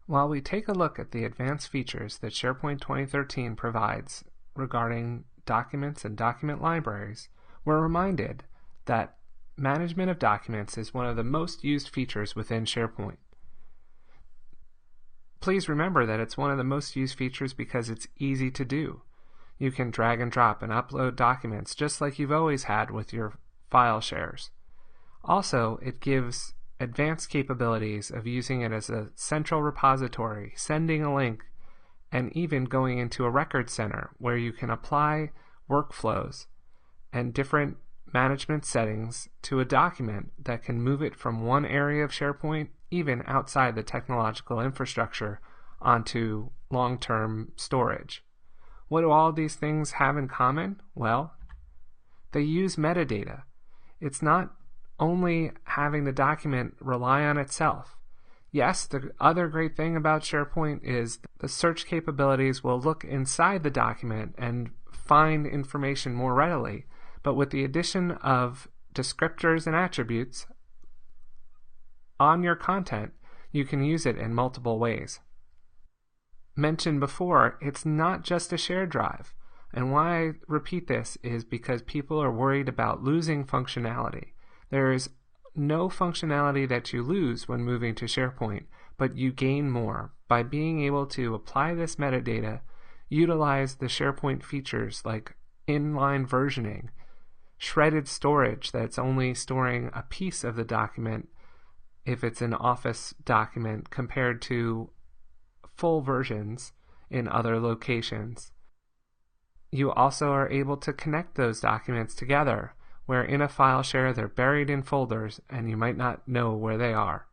While we take a look at the advanced features that SharePoint 2013 provides regarding documents and document libraries, we're reminded that management of documents is one of the most used features within SharePoint. Please remember that it's one of the most used features because it's easy to do. You can drag and drop and upload documents just like you've always had with your file shares. Also, it gives advanced capabilities of using it as a central repository, sending a link, and even going into a record center where you can apply workflows and different management settings to a document that can move it from one area of SharePoint, even outside the technological infrastructure, onto long-term storage. What do all these things have in common? Well, they use metadata. It's not only having the document rely on itself. Yes, the other great thing about SharePoint is the search capabilities will look inside the document and find information more readily, but with the addition of descriptors and attributes on your content, you can use it in multiple ways. Mentioned before, it's not just a shared drive, and why I repeat this is because people are worried about losing functionality. There is no functionality that you lose when moving to SharePoint, but you gain more by being able to apply this metadata, utilize the SharePoint features like inline versioning, shredded storage that's only storing a piece of the document if it's an Office document compared to full versions in other locations. You also are able to connect those documents together, where in a file share they're buried in folders and you might not know where they are.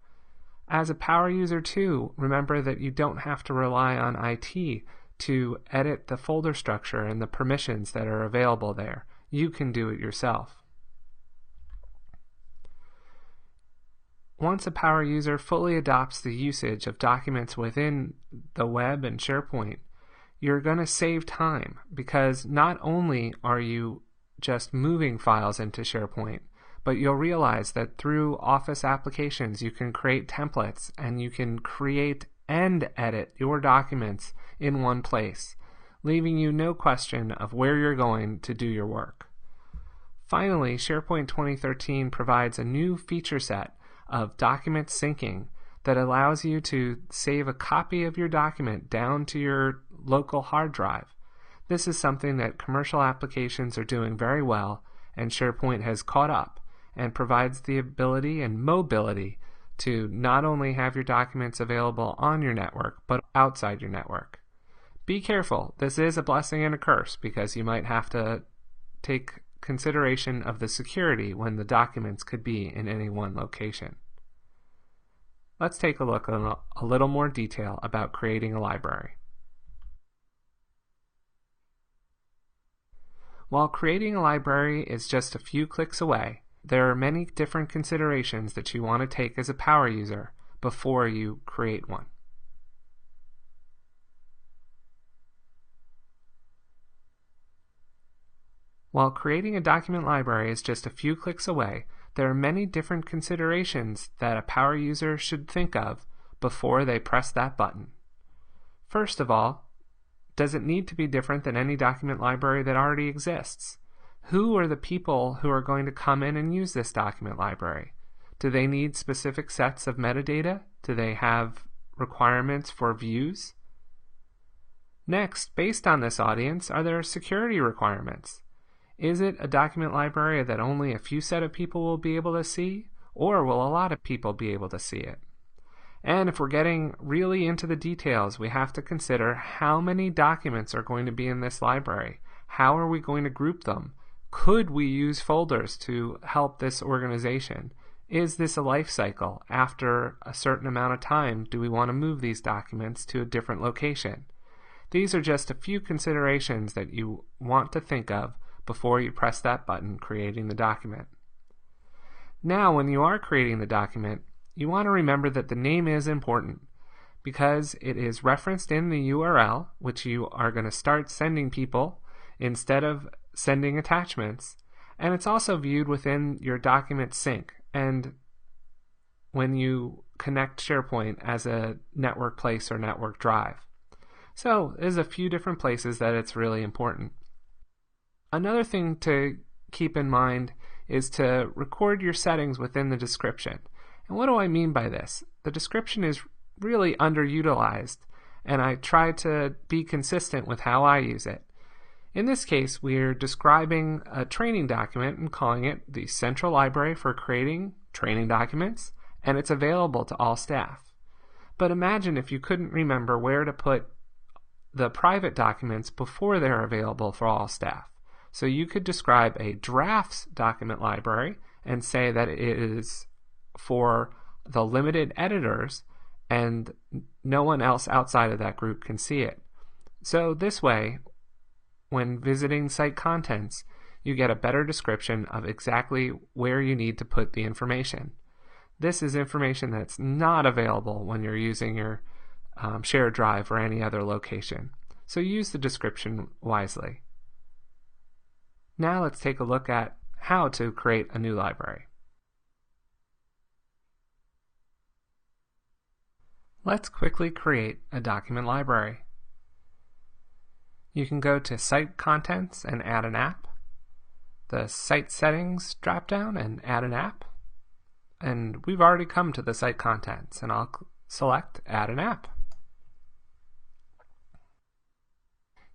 As a power user too, remember that you don't have to rely on IT to edit the folder structure and the permissions that are available there. You can do it yourself. Once a power user fully adopts the usage of documents within the web and SharePoint, you're going to save time because not only are you just moving files into SharePoint, but you'll realize that through Office applications you can create templates and you can create and edit your documents in one place, leaving you no question of where you're going to do your work. Finally, SharePoint 2013 provides a new feature set of document syncing that allows you to save a copy of your document down to your local hard drive. This is something that commercial applications are doing very well, and SharePoint has caught up and provides the ability and mobility to not only have your documents available on your network, but outside your network. Be careful, this is a blessing and a curse because you might have to take consideration of the security when the documents could be in any one location. Let's take a look at a little more detail about creating a library. While creating a library is just a few clicks away, there are many different considerations that you want to take as a power user before you create one. While creating a document library is just a few clicks away, there are many different considerations that a power user should think of before they press that button. First of all, does it need to be different than any document library that already exists? Who are the people who are going to come in and use this document library? Do they need specific sets of metadata? Do they have requirements for views? Next, based on this audience, are there security requirements? Is it a document library that only a few set of people will be able to see, or will a lot of people be able to see it? And if we're getting really into the details, we have to consider how many documents are going to be in this library. How are we going to group them? Could we use folders to help this organization? Is this a life cycle? After a certain amount of time, do we want to move these documents to a different location? These are just a few considerations that you want to think of before you press that button creating the document. Now, when you are creating the document, you want to remember that the name is important because it is referenced in the URL, which you are going to start sending people instead of sending attachments, and it's also viewed within your document sync. And when you connect SharePoint as a network place or network drive. So there's a few different places that it's really important. Another thing to keep in mind is to record your settings within the description. And what do I mean by this? The description is really underutilized, and I try to be consistent with how I use it. In this case, we're describing a training document and calling it the Central Library for Creating Training Documents, and it's available to all staff. But imagine if you couldn't remember where to put the private documents before they're available for all staff. So you could describe a drafts document library and say that it is for the limited editors and no one else outside of that group can see it. So this way, when visiting site contents, you get a better description of exactly where you need to put the information. This is information that's not available when you're using your shared drive or any other location. So use the description wisely. Now let's take a look at how to create a new library. Let's quickly create a document library. You can go to Site Contents and add an app, the Site Settings dropdown and add an app, and we've already come to the Site Contents, and I'll select Add an App.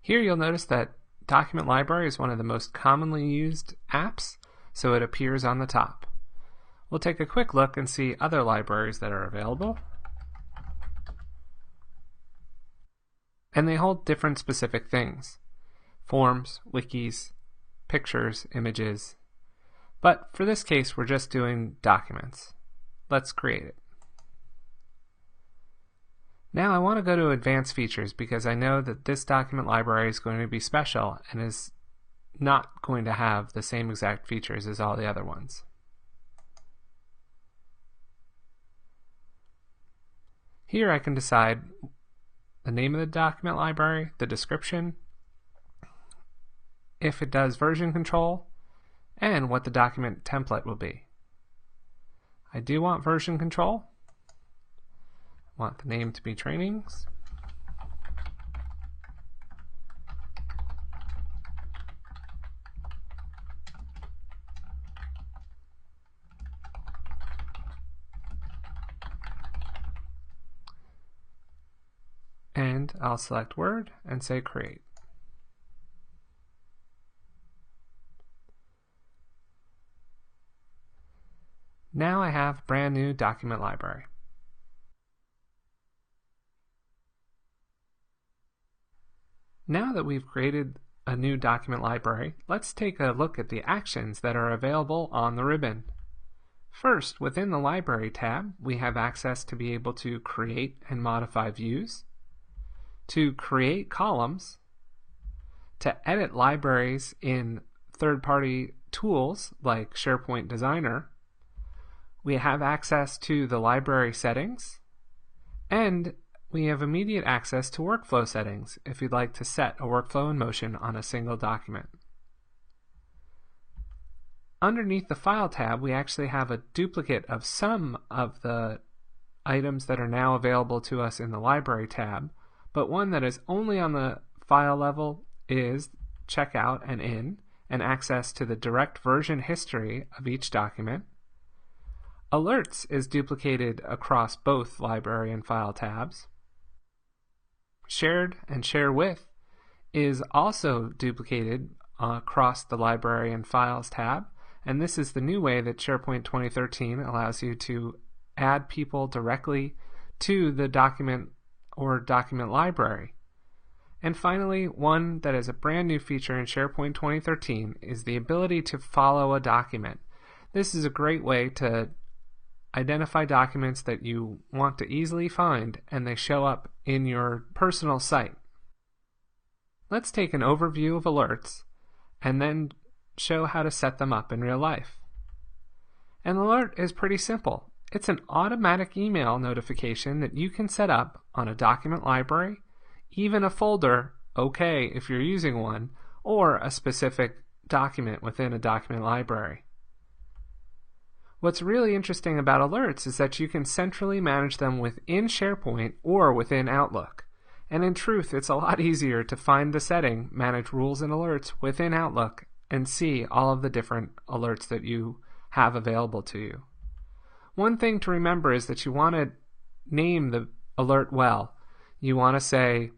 Here you'll notice that Document Library is one of the most commonly used apps, so it appears on the top. We'll take a quick look and see other libraries that are available. And they hold different specific things: forms, wikis, pictures, images. But for this case, we're just doing documents. Let's create it. Now I want to go to Advanced Features because I know that this document library is going to be special and is not going to have the same exact features as all the other ones. Here I can decide the name of the document library, the description, if it does version control, and what the document template will be. I do want version control. I want the name to be trainings. And I'll select Word and say Create. Now I have brand new document library. Now that we've created a new document library, let's take a look at the actions that are available on the ribbon. First, within the Library tab, we have access to be able to create and modify views, to create columns, to edit libraries in third-party tools like SharePoint Designer. We have access to the library settings, and we have immediate access to workflow settings if you'd like to set a workflow in motion on a single document. Underneath the File tab, we actually have a duplicate of some of the items that are now available to us in the Library tab, but one that is only on the file level is Checkout and In, and access to the direct version history of each document. Alerts is duplicated across both Library and File tabs. Shared and Share With is also duplicated across the Library and Files tab, and this is the new way that SharePoint 2013 allows you to add people directly to the document or document library. And finally, one that is a brand new feature in SharePoint 2013 is the ability to follow a document. This is a great way to identify documents that you want to easily find, and they show up in your personal site. Let's take an overview of alerts and then show how to set them up in real life. An alert is pretty simple. It's an automatic email notification that you can set up on a document library, even a folder, okay if you're using one, or a specific document within a document library. What's really interesting about alerts is that you can centrally manage them within SharePoint or within Outlook. And in truth, it's a lot easier to find the setting, manage rules and alerts within Outlook, and see all of the different alerts that you have available to you. One thing to remember is that you want to name the alert well. You want to say,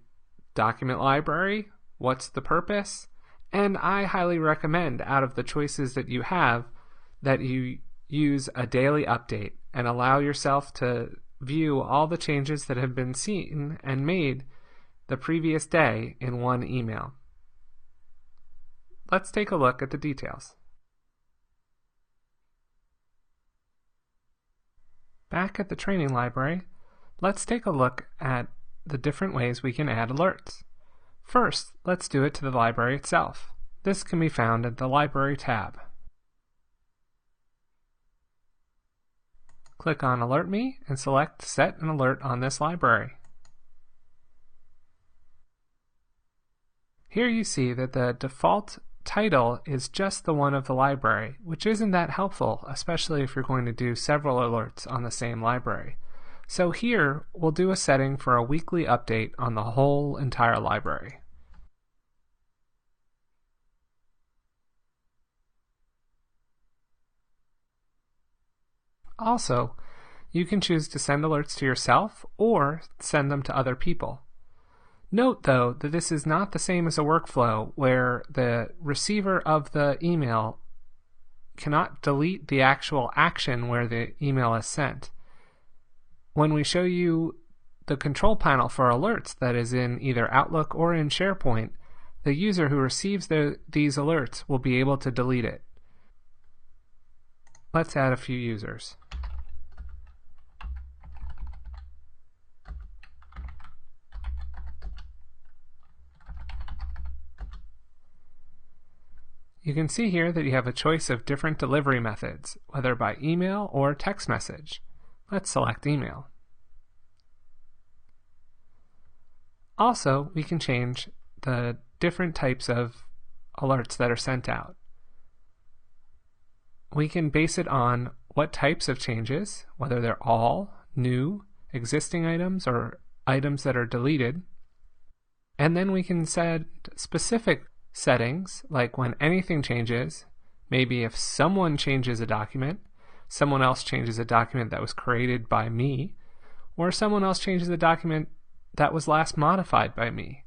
document library, what's the purpose? And I highly recommend, out of the choices that you have, that you use a daily update and allow yourself to view all the changes that have been seen and made the previous day in one email. Let's take a look at the details. Back at the training library, let's take a look at the different ways we can add alerts. First, let's do it to the library itself. This can be found at the Library tab. Click on Alert Me and select Set an Alert on this library. Here you see that the default title is just the one of the library, which isn't that helpful, especially if you're going to do several alerts on the same library. So here, we'll do a setting for a weekly update on the whole entire library. Also, you can choose to send alerts to yourself or send them to other people. Note, though, that this is not the same as a workflow where the receiver of the email cannot delete the actual action where the email is sent. When we show you the control panel for alerts that is in either Outlook or in SharePoint, the user who receives these alerts will be able to delete it. Let's add a few users. You can see here that you have a choice of different delivery methods, whether by email or text message. Let's select email. Also, we can change the different types of alerts that are sent out. We can base it on what types of changes, whether they're all, new, existing items, or items that are deleted. And then we can set specific settings, like when anything changes, maybe if someone changes a document, someone else changes a document that was created by me, or someone else changes a document that was last modified by me.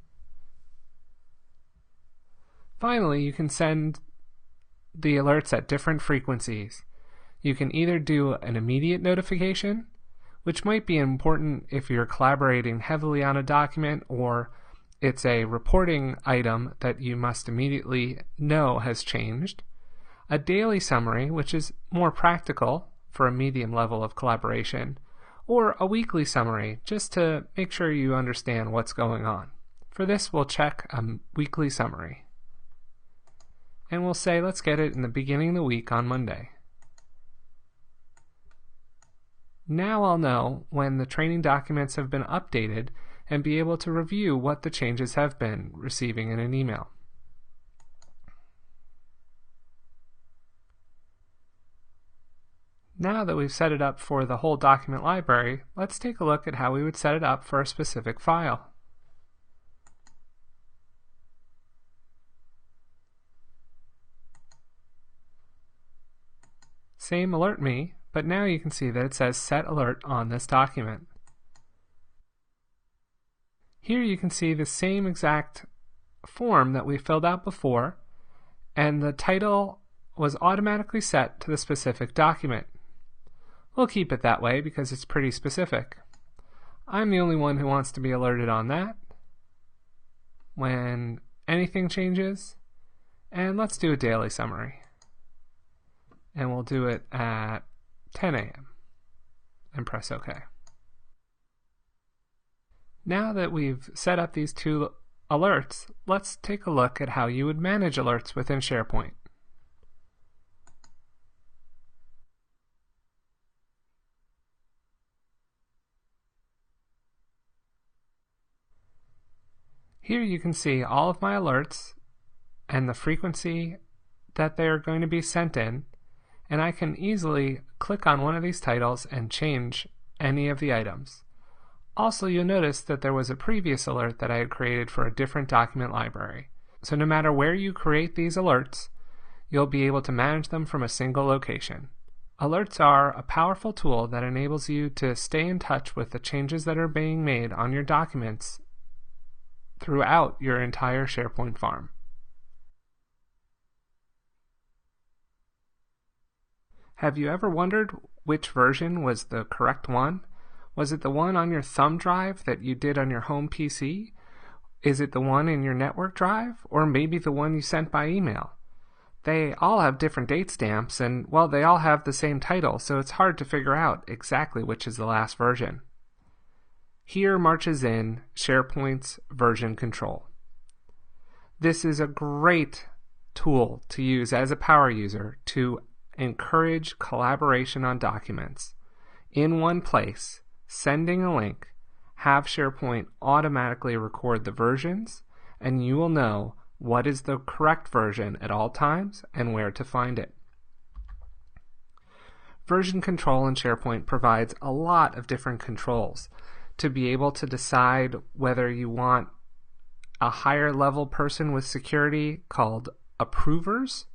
Finally, you can send the alerts at different frequencies. You can either do an immediate notification, which might be important if you're collaborating heavily on a document or it's a reporting item that you must immediately know has changed. A daily summary, which is more practical for a medium level of collaboration, or a weekly summary, just to make sure you understand what's going on. For this, we'll check a weekly summary. And we'll say, let's get it in the beginning of the week on Monday. Now I'll know when the training documents have been updated and be able to review what the changes have been receiving in an email. Now that we've set it up for the whole document library, let's take a look at how we would set it up for a specific file. Same Alert Me, but now you can see that it says Set Alert on this document. Here you can see the same exact form that we filled out before, and the title was automatically set to the specific document. We'll keep it that way because it's pretty specific. I'm the only one who wants to be alerted on that when anything changes, and let's do a daily summary. And we'll do it at 10 a.m. and press OK. Now that we've set up these two alerts, let's take a look at how you would manage alerts within SharePoint. Here you can see all of my alerts and the frequency that they are going to be sent in, and I can easily click on one of these titles and change any of the items. Also, you'll notice that there was a previous alert that I had created for a different document library. So no matter where you create these alerts, you'll be able to manage them from a single location. Alerts are a powerful tool that enables you to stay in touch with the changes that are being made on your documents throughout your entire SharePoint farm. Have you ever wondered which version was the correct one? Was it the one on your thumb drive that you did on your home PC? Is it the one in your network drive? Or maybe the one you sent by email? They all have different date stamps and, well, they all have the same title, so it's hard to figure out exactly which is the last version. Here marches in SharePoint's version control. This is a great tool to use as a power user to encourage collaboration on documents. In one place, sending a link, have SharePoint automatically record the versions, and you will know what is the correct version at all times and where to find it. Version control in SharePoint provides a lot of different controls to be able to decide whether you want a higher level person with security called approvers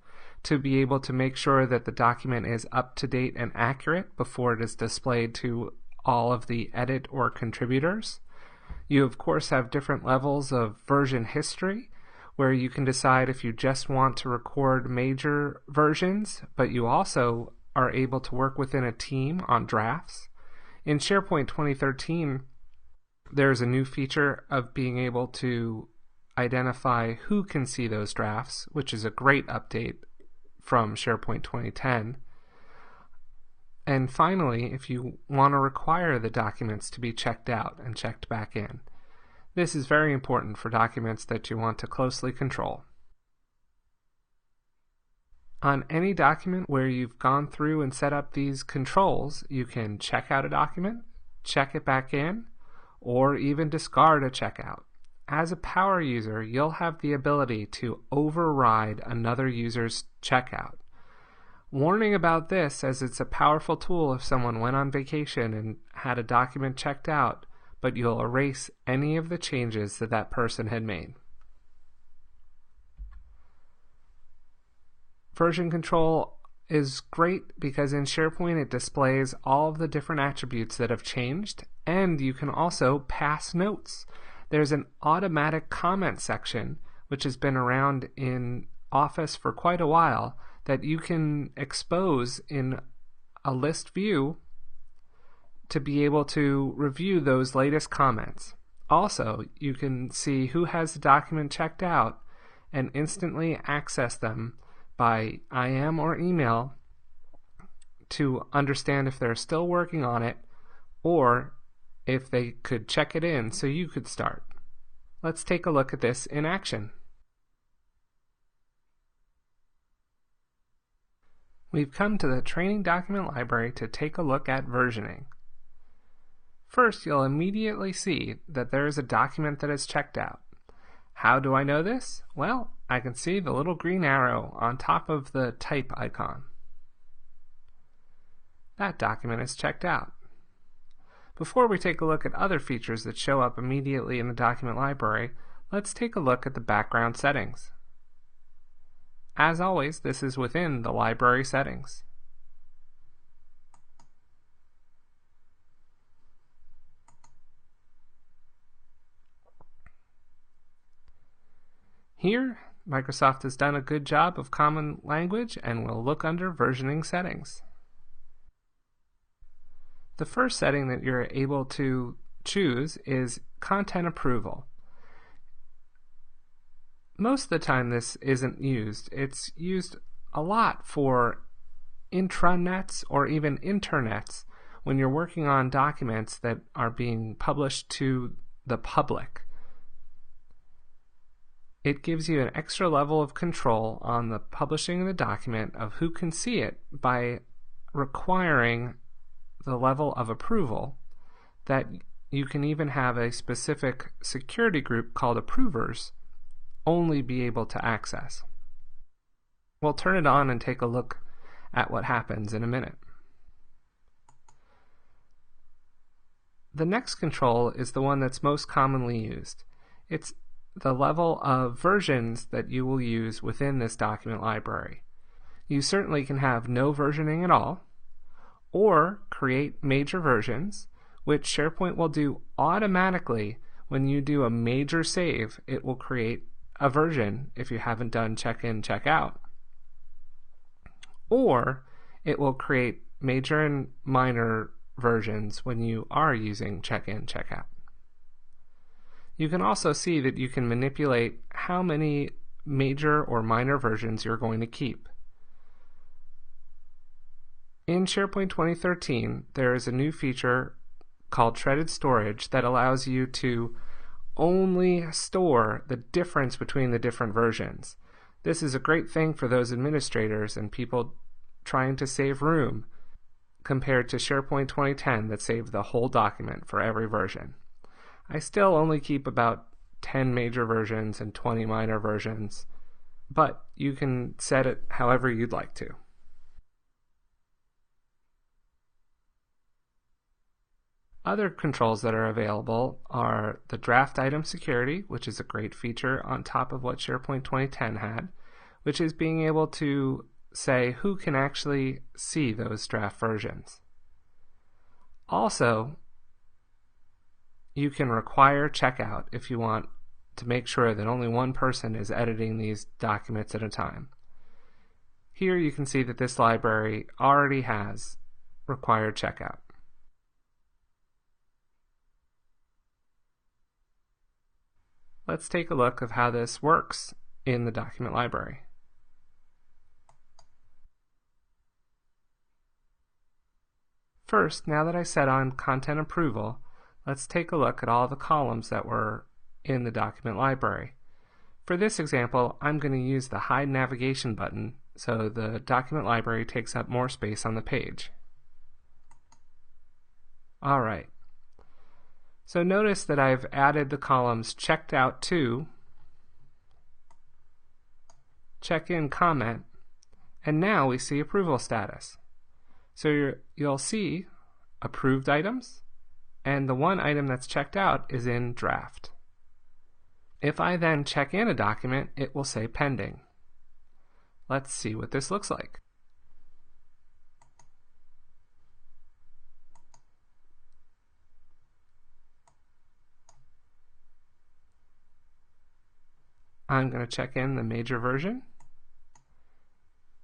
to be able to make sure that the document is up to date and accurate before it is displayed to all of the edit or contributors. You of course have different levels of version history where you can decide if you just want to record major versions, but you also are able to work within a team on drafts. In SharePoint 2013, there's a new feature of being able to identify who can see those drafts, which is a great update from SharePoint 2010. And finally, if you want to require the documents to be checked out and checked back in, this is very important for documents that you want to closely control. On any document where you've gone through and set up these controls, you can check out a document, check it back in, or even discard a checkout. As a power user, you'll have the ability to override another user's checkout. Warning about this, as it's a powerful tool if someone went on vacation and had a document checked out, but you'll erase any of the changes that that person had made. Version control is great because in SharePoint it displays all of the different attributes that have changed, and you can also pass notes. There's an automatic comment section, which has been around in Office for quite a while, that you can expose in a list view to be able to review those latest comments. Also, you can see who has the document checked out and instantly access them by IM or email to understand if they're still working on it or if they could check it in so you could start. Let's take a look at this in action. We've come to the Training Document Library to take a look at versioning. First, you'll immediately see that there is a document that is checked out. How do I know this? Well, I can see the little green arrow on top of the type icon. That document is checked out. Before we take a look at other features that show up immediately in the document library, let's take a look at the background settings. As always, this is within the library settings. Here, Microsoft has done a good job of common language and we'll look under versioning settings. The first setting that you're able to choose is content approval. Most of the time this isn't used. It's used a lot for intranets or even internets when you're working on documents that are being published to the public. It gives you an extra level of control on the publishing of the document of who can see it by requiring the level of approval that you can even have a specific security group called approvers only be able to access. We'll turn it on and take a look at what happens in a minute. The next control is the one that's most commonly used. It's the level of versions that you will use within this document library. You certainly can have no versioning at all, or create major versions, which SharePoint will do automatically. When you do a major save, it will create a version if you haven't done check-in, check-out. Or it will create major and minor versions when you are using check-in, check-out. You can also see that you can manipulate how many major or minor versions you're going to keep. In SharePoint 2013, there is a new feature called Threaded Storage that allows you to only store the difference between the different versions. This is a great thing for those administrators and people trying to save room compared to SharePoint 2010 that saved the whole document for every version. I still only keep about 10 major versions and 20 minor versions, but you can set it however you'd like to. Other controls that are available are the draft item security, which is a great feature on top of what SharePoint 2010 had, which is being able to say who can actually see those draft versions. Also, you can require checkout if you want to make sure that only one person is editing these documents at a time. Here you can see that this library already has required checkout. Let's take a look of how this works in the document library. First, now that I set on content approval, let's take a look at all the columns that were in the document library. For this example, I'm going to use the hide navigation button so the document library takes up more space on the page. Alright. So notice that I've added the columns checked out to, check-in comment, and now we see approval status. So you'll see approved items, and the one item that's checked out is in draft. If I then check in a document, it will say pending. Let's see what this looks like. I'm going to check in the major version,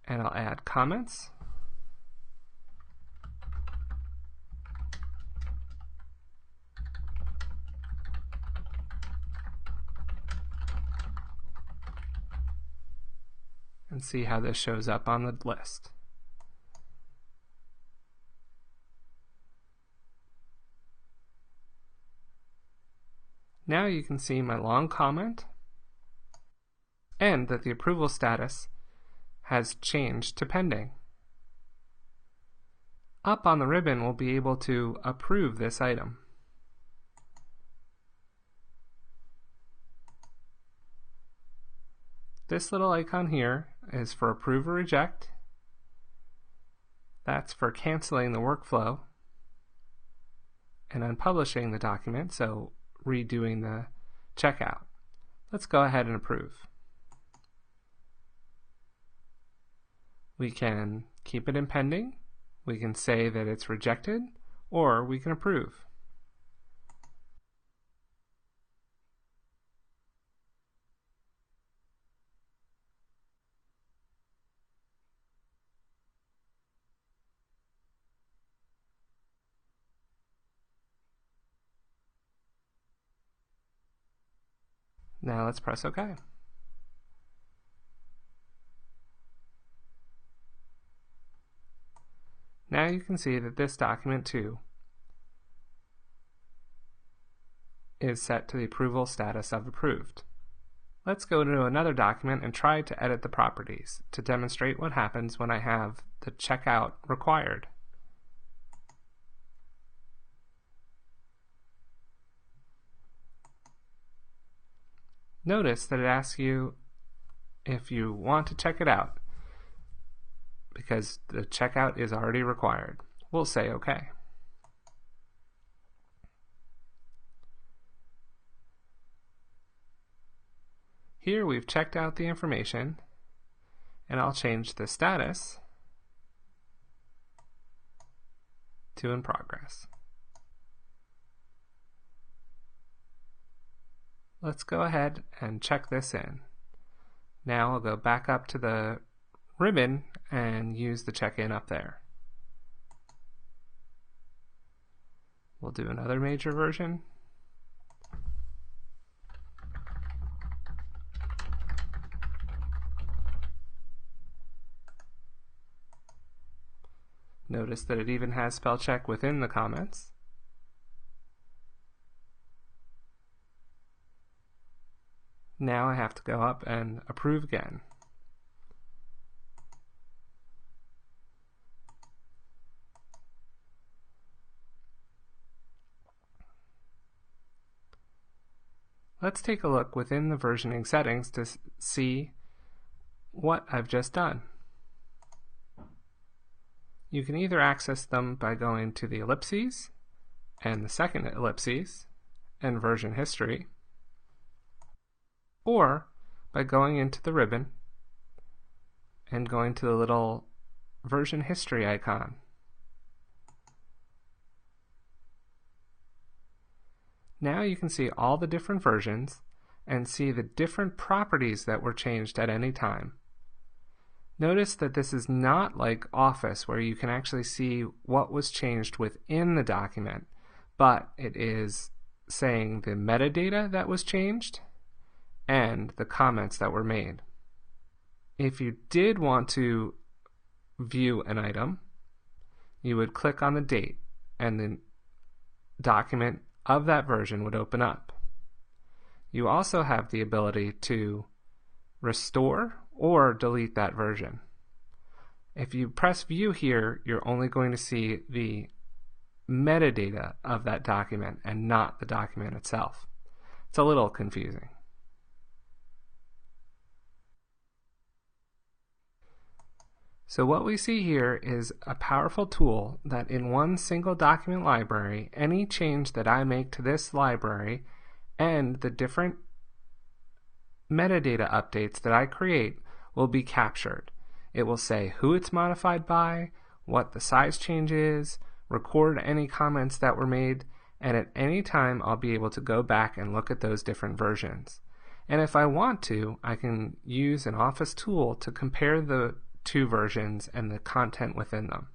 and I'll add comments. And see how this shows up on the list. Now you can see my long comment and that the approval status has changed to pending. Up on the ribbon, we'll be able to approve this item. This little icon here is for approve or reject. That's for canceling the workflow and unpublishing the document, so redoing the checkout. Let's go ahead and approve. We can keep it in pending, we can say that it's rejected, or we can approve. Now let's press OK. Now you can see that this document too is set to the approval status of approved. Let's go to another document and try to edit the properties to demonstrate what happens when I have the checkout required. Notice that it asks you if you want to check it out. because the checkout is already required. We'll say OK. Here we've checked out the information, and I'll change the status to in progress. Let's go ahead and check this in. Now I'll go back up to the ribbon and use the check-in up there. We'll do another major version. Notice that it even has spell check within the comments. Now I have to go up and approve again. Let's take a look within the versioning settings to see what I've just done. You can either access them by going to the ellipses and the second ellipses and version history, or by going into the ribbon and going to the little version history icon. Now you can see all the different versions and see the different properties that were changed at any time. Notice that this is not like Office where you can actually see what was changed within the document, but it is saying the metadata that was changed and the comments that were made. If you did want to view an item, you would click on the date and the document of that version would open up. You also have the ability to restore or delete that version. If you press view here, you're only going to see the metadata of that document and not the document itself. It's a little confusing. So what we see here is a powerful tool that in one single document library, any change that I make to this library and the different metadata updates that I create will be captured. It will say who it's modified by, what the size change is, record any comments that were made, and at any time I'll be able to go back and look at those different versions. And if I want to, I can use an Office tool to compare the two versions and the content within them.